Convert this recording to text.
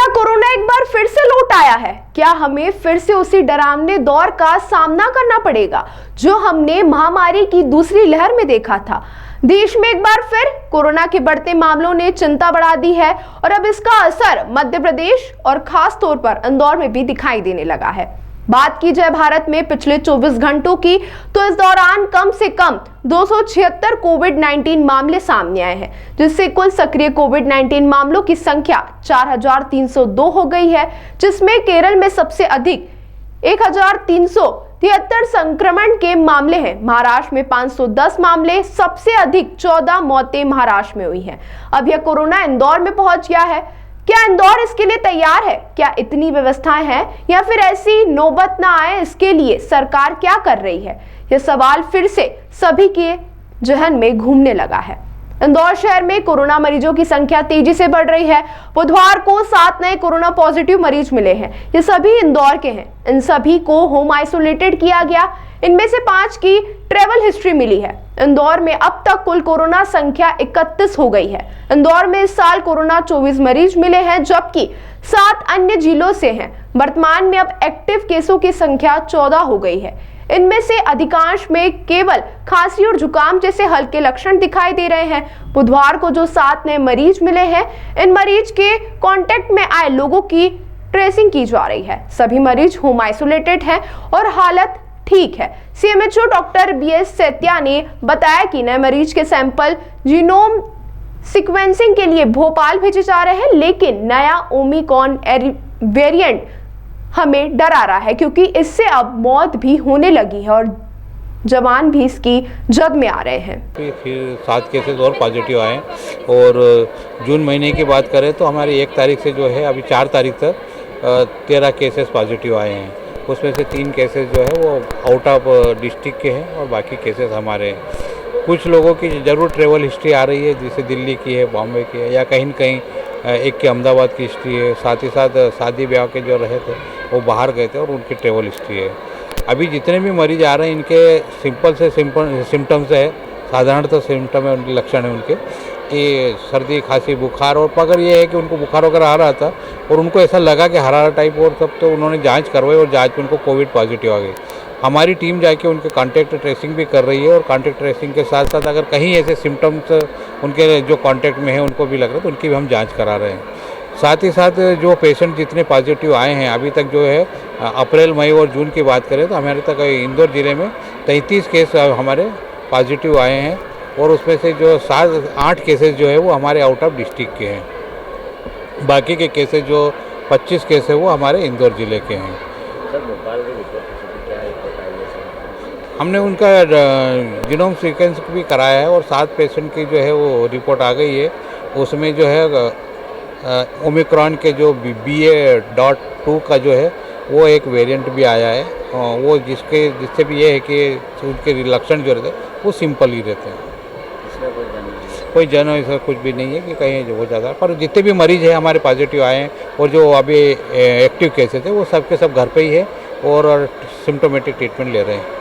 Corona एक बार फिर से लौट आया है? क्या हमें फिर से उसी डरावने दौर का सामना करना पड़ेगा जो हमने महामारी की दूसरी लहर में देखा था? देश में एक बार फिर कोरोना के बढ़ते मामलों ने चिंता बढ़ा दी है और अब इसका असर मध्य प्रदेश और खास तौर पर इंदौर में भी दिखाई देने लगा है। बात की जाए भारत में पिछले 24 घंटों की, तो इस दौरान कम से कम 276 कोविड-19 मामले सामने आए हैं, जिससे कुल सक्रिय कोविड-19 मामलों की संख्या 4302 हो गई है, जिसमें केरल में सबसे अधिक 1373 संक्रमण के मामले हैं। महाराष्ट्र में 510 मामले, सबसे अधिक 14 मौतें महाराष्ट्र में हुई हैं। अब यह कोरोना इंदौर में पहुंच गया है। क्या इंदौर इसके लिए तैयार है? क्या इतनी व्यवस्थाएं हैं या फिर ऐसी नौबत ना आए इसके लिए सरकार क्या कर रही है? यह सवाल फिर से सभी के जहन में घूमने लगा है। इंदौर शहर में कोरोना मरीजों की संख्या तेजी से बढ़ रही है। बुधवार को 7 नए कोरोना पॉजिटिव मरीज मिले हैं। ये सभी इंदौर के हैं। इन सभी को होम आइसोलेटेड किया गया। इनमें से 5 की ट्रेवल हिस्ट्री मिली है। इंदौर में अब तक कुल कोरोना संख्या 31 हो गई है। इंदौर में इस साल कोरोना 24 मरीज मिले हैं, जबकि 7 अन्य जिलों से हैं। वर्तमान में अब एक्टिव केसों की संख्या 14 हो गई है। इनमें से अधिकांश में केवल खांसी और जुकाम जैसे हल्के लक्षण दिखाई दे रहे हैं। बुधवार को जो 7 नए मरीज मिले हैं, इन मरीज के कांटेक्ट में आए लोगों की ट्रेसिंग की जा रही है। सभी मरीज होम आइसोलेटेड हैं और हालत ठीक है। सीएमएचओ डॉक्टर बीएस सेतिया ने बताया कि नए मरीज के सैंपल जीनोम सीक्वेंसिंग के लिए भोपाल भेजे जा रहे हैं, लेकिन नया ओमिक्रॉन वेरिएंट हमें डरा रहा है, क्योंकि इससे अब मौत भी होने लगी है और जवान भी इसकी जद में आ रहे हैं। फिर 7 केसेस और पॉजिटिव आए और जून महीने की बात करें तो हमारी 1 तारीख से जो है अभी 4 तारीख तक 13 केसेस पॉजिटिव आए हैं। उसमें से 3 केसेस जो है वो आउट ऑफ डिस्ट्रिक्ट के हैं और बाकी केसेस हमारे हैं। कुछ लोगों की ज़रूर ट्रेवल हिस्ट्री आ रही है, जैसे दिल्ली की है, बॉम्बे की है, या कहीं न कहीं एक की अहमदाबाद की हिस्ट्री है। साथ ही साथ शादी ब्याह के जो रहे थे वो बाहर गए थे और उनकी ट्रेवल हिस्ट्री है। अभी जितने भी मरीज आ रहे हैं इनके सिंपल से सिम्टम्स है, साधारणतः सिम्टम है, उनके लक्षण है उनके कि सर्दी, खांसी, बुखार। और अगर ये है कि उनको बुखार वगैरह आ रहा था और उनको ऐसा लगा कि हरारा टाइप और सब, तो उन्होंने जांच करवाई और जांच में उनको कोविड पॉजिटिव आ गई। हमारी टीम जाके उनके कॉन्टैक्ट ट्रेसिंग भी कर रही है और कॉन्टैक्ट ट्रेसिंग के साथ साथ अगर कहीं ऐसे सिम्टम्स उनके जो कॉन्टैक्ट में है उनको भी लग रहा है तो उनकी भी हम जाँच करा रहे हैं। साथ ही साथ जो पेशेंट जितने पॉजिटिव आए हैं अभी तक जो है अप्रैल, मई और जून की बात करें तो हमारे तक इंदौर ज़िले में 33 केस हमारे पॉजिटिव आए हैं और उसमें से जो 7-8 केसेस जो है वो हमारे आउट ऑफ डिस्ट्रिक्ट के हैं। बाकी के केसेस जो 25 केस है वो हमारे इंदौर ज़िले के हैं। सर, भोपाल के रिपोर्ट क्या है हमने उनका जीनोम सीक्वेंस भी कराया है और 7 पेशेंट की जो है वो रिपोर्ट आ गई है। उसमें जो है ओमिक्रॉन के जो BA.2 का जो है वो एक वेरिएंट भी आया है। वो जिससे भी ये है कि उनके लक्षण जो रहते हैं वो सिंपल ही रहते हैं। कोई जन ऐसा कुछ भी नहीं है कि कहीं वो ज़्यादा, पर जितने भी मरीज हैं हमारे पॉजिटिव आए हैं और जो अभी एक्टिव केसेस है वो सब के सब घर पे ही है और सिम्टोमेटिक ट्रीटमेंट ले रहे हैं।